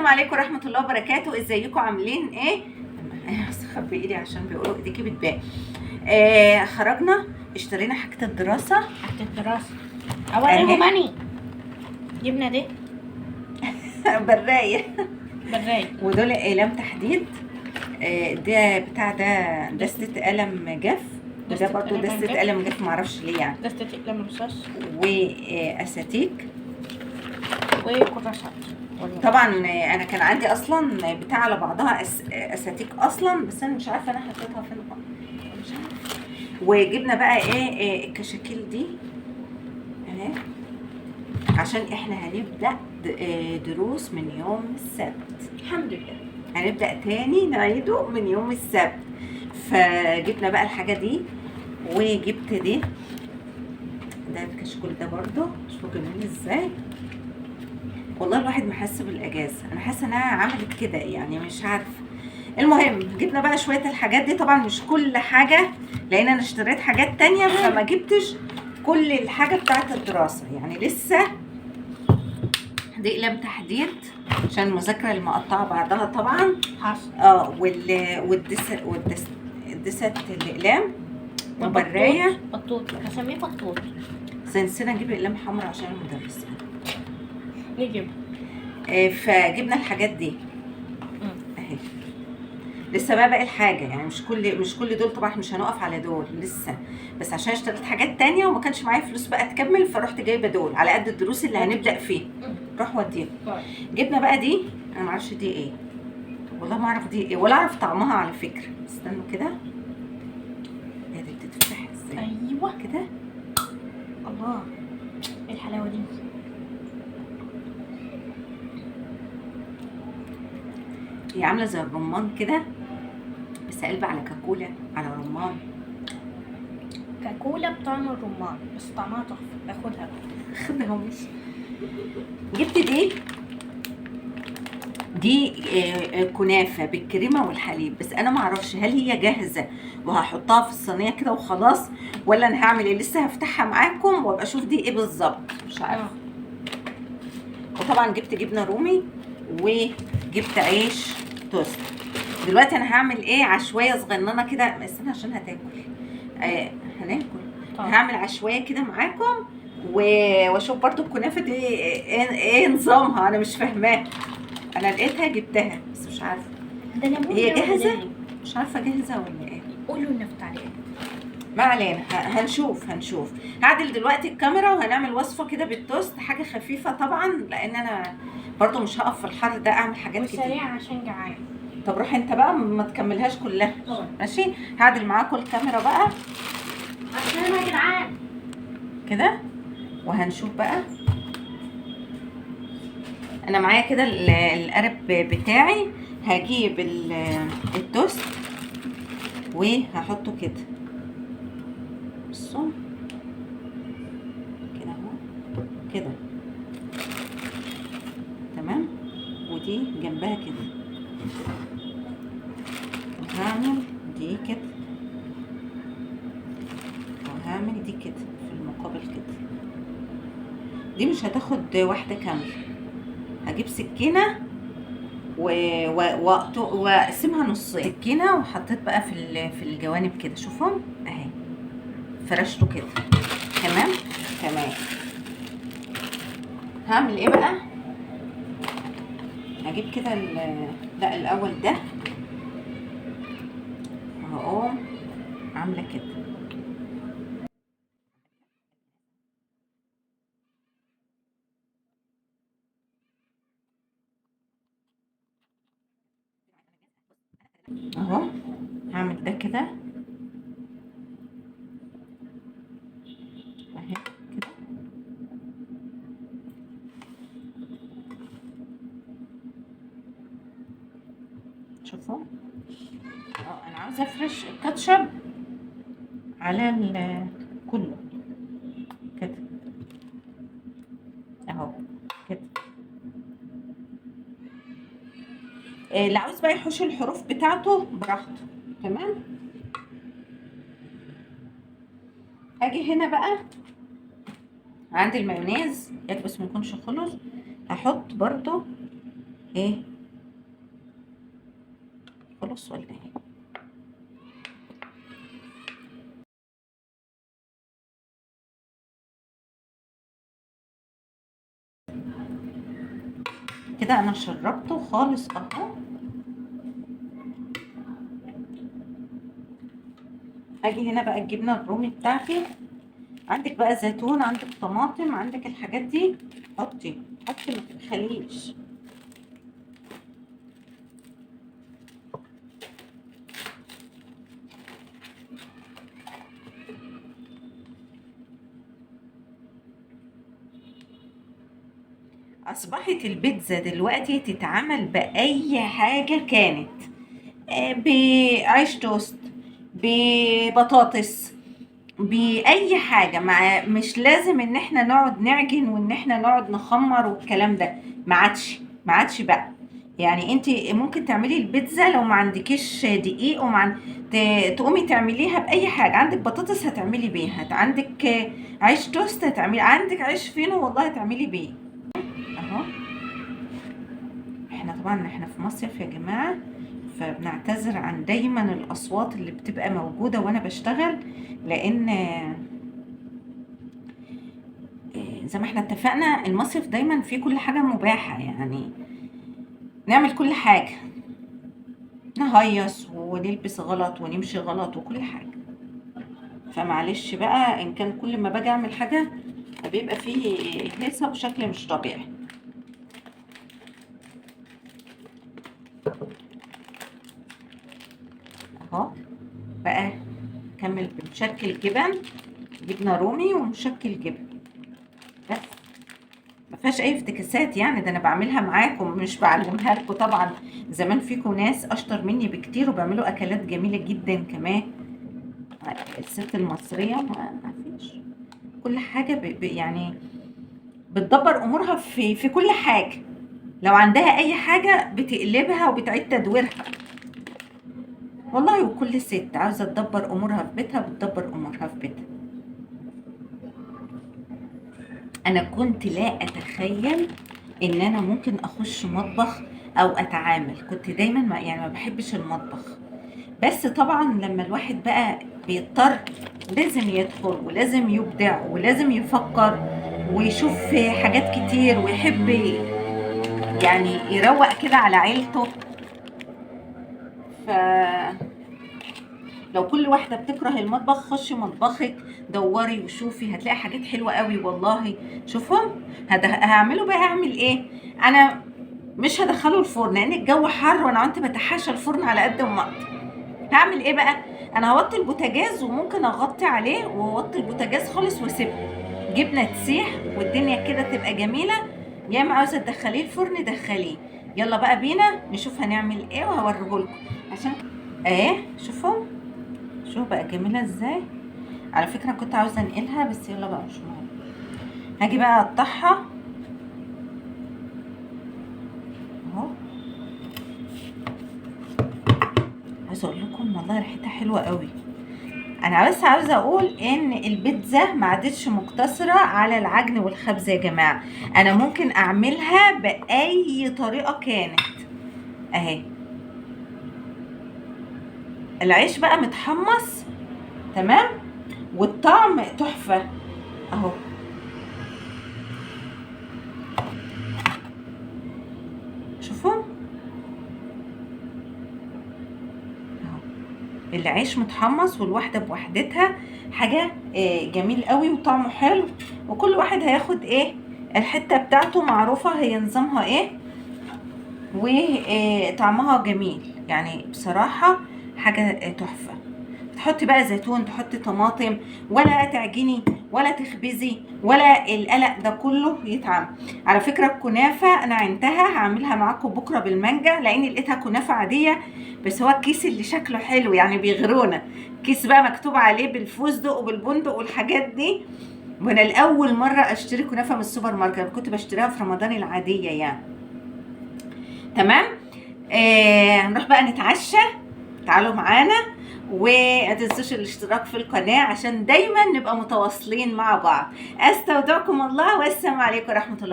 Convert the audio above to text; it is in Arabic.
السلام عليكم ورحمه الله وبركاته. ازيكم عاملين ايه؟ اخبي ايدي عشان بيقولوا ايديكي بتبان. خرجنا اشترينا حاجه الدراسه. اوريهم اني جبنا دي برايه براي ودول اقلام تحديد. ده بتاع ده دستة قلم جاف، وده دستة برضو قلم دستة جاف. قلم جاف، معرفش ليه يعني. دستة اقلام رصاص واساتيك. وكراسات. طبعا انا كان عندي اصلا بتاع على بعضها اساتيك اصلا، بس انا مش عارفه انا حطيتها فين، مش عارفه. وجبنا بقى ايه الكشاكيل دي اهي، عشان احنا هنبدا دروس من يوم السبت. الحمد لله. هنبدا تاني نعيده من يوم السبت. فجبنا بقى الحاجه دي، وجبت دي، ده الكشكول ده برضو شوفوا جميل ازاي. والله الواحد محس بالاجازه، انا حاسه انها عملت كده يعني، مش عارفه. المهم جبنا بقى شويه الحاجات دي، طبعا مش كل حاجه لان انا اشتريت حاجات تانية، فما جبتش كل الحاجه بتاعت الدراسه يعني لسه. دي اقلام تحديد عشان المذاكره المقطعه بعضها طبعا. حصل. والدست الاقلام وبرايه. بطوط هسميه بطوط. نسينا نجيب اقلام حمراء عشان المدرسين. نجيب فجبنا الحاجات دي اهي. لسه بقى باقي الحاجه يعني، مش كل دول طبعا، مش هنقف على دول لسه، بس عشان اشتريت حاجات تانية وما كانش معايا فلوس بقى تكمل، فرحت جايبه دول على قد الدروس اللي هنبدا فيه. روح وديهم. جبنا بقى دي، انا ما اعرفش دي ايه، والله ما اعرف دي ايه ولا اعرف طعمها على فكره. استنوا كده، هي دي بتتفتح ازاي؟ ايوه كده. الله، ايه الحلاوه دي؟ هي عامله زي الرمان كده، بس قلبة على كاكولا على رمان. كاكولا بطعم الرمان بس طعمها تحفه. باخدها خدها ومشي. جبت دي كنافه بالكريمه والحليب، بس انا ما اعرفش هل هي جاهزه وهحطها في الصينيه كده وخلاص، ولا انا هعمل ايه. لسه هفتحها معاكم وابقى اشوف دي ايه بالظبط، مش عارفه. وطبعا جبت جبنه رومي وجبت عيش توست. دلوقتي انا هعمل ايه عشوائيه صغننه كده، استنى عشان هتاكل. هناكل. هعمل عشوائيه كده معاكم واشوف برضو الكنافه دي ايه نظامها، انا مش فاهماها. انا لقيتها جبتها بس مش عارفه هي جاهزه، مش عارفه جاهزه ولا ايه. قولوا لنا في التعليقات. ما علينا، هنشوف. هعدل دلوقتي الكاميرا وهنعمل وصفه كده بالتوست، حاجه خفيفه طبعا، لان انا برضو مش هقف في الحر ده اعمل حاجات كتير. وسريع عشان جعان. طب روح انت بقى، ما تكملهاش كلها. ماشي، هعدل معاكم الكاميرا بقى عشان انا جعان كده، وهنشوف بقى. انا معايا كده القارب بتاعي، هجيب التوست وهحطه كده، بصوا كده اهو كده، تمام. ودي جنبها كده، وهعمل دي كده، وهعمل دي كده في المقابل كده. دي مش هتاخد واحدة كاملة، هجيب سكينة واقسمها نصين. سكينة وحطيت بقى في الجوانب كده، شوفهم اهي، فرشته كده. تمام. هعمل ايه بقى؟ هجيب كده لا الاول ده، وهقوم عامله كده. اهو هعمل ده كده اهي كده. شوفوا، انا عاوزه افرش الكاتشب على كله كده اهو كده. اللي عاوز بقى يحوش الحروف بتاعته براحته. تمام. هاجي هنا بقى عندي المايونيز، بس ما يكونش خلص. هحط برضو ايه خلاص ولا ايه؟ كده انا شربته خالص اهو. اجي هنا بقى الجبنه الرومي بتاعتي، عندك بقى زيتون، عندك طماطم، عندك الحاجات دي، حطي ما تبخليش. اصبحت البيتزا دلوقتي تتعمل باي حاجه كانت، بعيش توست، ببطاطس، باي حاجه، مع مش لازم ان احنا نقعد نعجن وان احنا نقعد نخمر والكلام ده. ما عادش بقى. يعني انت ممكن تعملي البيتزا لو ما عندكيش دقيق تقومي تعمليها باي حاجه. عندك بطاطس هتعملي بيها، عندك عيش توست هتعملي، عندك عيش فينو والله هتعملي بيه اهو. احنا في مصيف يا جماعه، فبنعتذر عن دايما الاصوات اللي بتبقى موجوده وانا بشتغل، لان زي ما احنا اتفقنا المصيف دايما فيه كل حاجه مباحه، يعني نعمل كل حاجه، نهيص ونلبس غلط ونمشي غلط وكل حاجه. فمعلش بقى ان كان كل ما باجي اعمل حاجه بيبقى فيه هيصه بشكل مش طبيعي اهو. بقى كمل بنشكل جبنه رومي ومشكل جبن بس، ما فيهاش اي افتكاسات يعني. ده انا بعملها معاكم مش بعلمها لكم. طبعا زمان فيكم ناس اشطر مني بكتير وبيعملوا اكلات جميله جدا كمان. الست المصريه ما فيش كل حاجه يعني بتدبر امورها في كل حاجه. لو عندها اي حاجه بتقلبها وبتعيد تدويرها والله. وكل ست عاوزه تدبر امورها في بيتها بتدبر امورها في بيتها. انا كنت لا اتخيل ان انا ممكن اخش مطبخ او اتعامل. كنت دايما ما بحبش المطبخ، بس طبعا لما الواحد بقى بيضطر لازم يدخل ولازم يبدع ولازم يفكر ويشوف حاجات كتير ويحب يعني يروق كده على عيلته. ف لو كل واحدة بتكره المطبخ خشي مطبخك دوري وشوفي هتلاقي حاجات حلوة قوي والله. شوفهم هعمله بقى. اعمل ايه؟ انا مش هدخله الفرن لان الجو حر وانا كنت بتحاشى الفرن على قد ما اقدر. هعمل ايه بقى؟ انا هوطي البوتاجاز وممكن اغطي عليه واوطي البوتاجاز خالص واسيبه جبنه تسيح والدنيا كده تبقى جميله. يا اما عاوزه تدخليه الفرن دخليه. يلا بقى بينا نشوف هنعمل ايه وهوريهولكم عشان شوفوا بقى جميله ازاي. على فكره كنت عاوزه انقلها بس يلا بقى مش مهم. هاجي بقى اقطعها اهو. عايزه اقول لكم والله ريحتها حلوه قوي. انا بس عاوزه اقول ان البيتزا ما عادتش مقتصره على العجن والخبز يا جماعه. انا ممكن اعملها باي طريقه كانت اهي. العيش بقى متحمص تمام والطعم تحفه اهو. شوفوا العيش متحمص والواحده بوحدتها حاجه جميل قوي وطعمه حلو. وكل واحد هياخد الحته بتاعته معروفه هي نظامها وطعمها جميل يعني بصراحه حاجه تحفه. تحطي بقى زيتون، تحطي طماطم، ولا تعجني ولا تخبزي ولا القلق ده كله يتعمل. على فكره الكنافه انا عينتها هعملها معاكم بكره بالمانجا لاني لقيتها كنافه عاديه بس هو الكيس اللي شكله حلو يعني بيغرونا. كيس بقى مكتوب عليه بالفستق وبالبندق والحاجات دي. وانا الاول مره اشتري كنافه من السوبر ماركت، كنت بشتريها في رمضان العاديه يعني. تمام. نروح بقى نتعشى. تعالوا معانا ومتنسوش الاشتراك في القناة عشان دايما نبقى متواصلين مع بعض. استودعكم الله والسلام عليكم ورحمة الله.